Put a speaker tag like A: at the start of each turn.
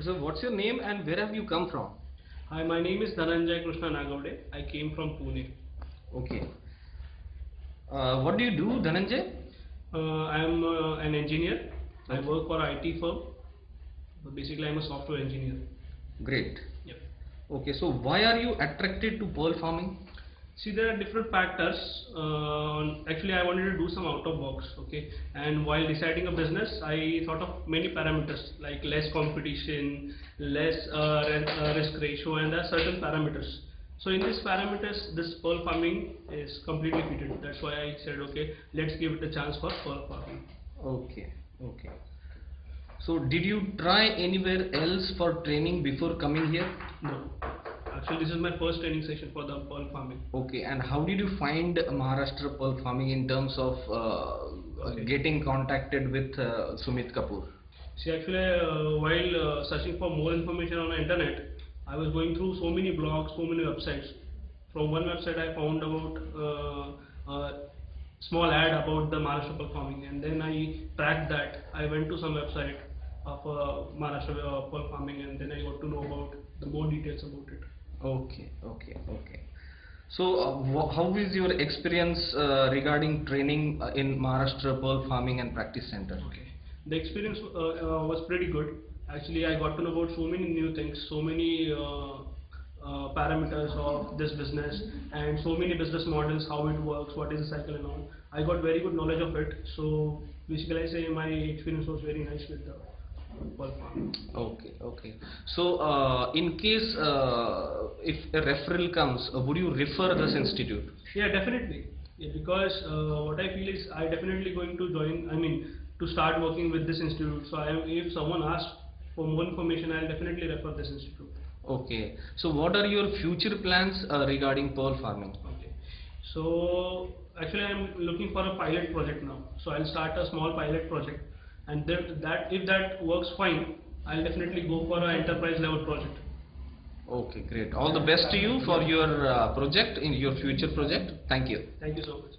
A: So what's your name and where have you come from?
B: Hi, my name is Dhananjay Krishna Nagavde. I came from Pune.
A: Okay. What do you do, Dhananjay?
B: I am an engineer. I work for an IT firm. Basically, I am a software engineer.
A: Great.
B: Yep.
A: Okay, so why are you attracted to pearl farming?
B: See, there are different factors. Actually, I wanted to do some out of box. Okay, and while deciding a business, I thought of many parameters like less competition, less risk ratio, and there are certain parameters. So in these parameters, this pearl farming is completely fitted. That's why I said, okay, let's give it a chance for pearl farming.
A: Okay, okay. So did you try anywhere else for training before coming here?
B: No. Actually, this is my first training session for the pearl farming.
A: Okay, and how did you find Maharashtra pearl farming in terms of getting contacted with Sumit Kapoor?
B: See, actually, while searching for more information on the internet, I was going through so many blogs, so many websites. From one website, I found about a small ad about the Maharashtra pearl farming, and then I tracked that. I went to some website of Maharashtra pearl farming, and then I got to know about the more details about it.
A: Okay, okay, okay. So, how is your experience regarding training in Maharashtra Pearl Farming and Practice Center?
B: Okay, the experience was pretty good. Actually, I got to know about so many new things, so many parameters of this business, and so many business models, how it works, what is the cycle and all. I got very good knowledge of it. So basically, I say my experience was very nice with the pearl farming.
A: Okay, okay. So, in case if a referral comes, would you refer this institute?
B: Yeah, definitely. Yeah, because what I feel is I definitely going to join. I mean, to start working with this institute. So if someone asks for more information, I'll definitely refer this institute.
A: Okay. So, what are your future plans regarding pearl farming?
B: Okay. So actually, I'm looking for a pilot project now. So I'll start a small pilot project, and then that if that works fine, I'll definitely go for an enterprise level project.
A: Okay, great. All the best to you for your project, in your future project. Thank you.
B: Thank you so much.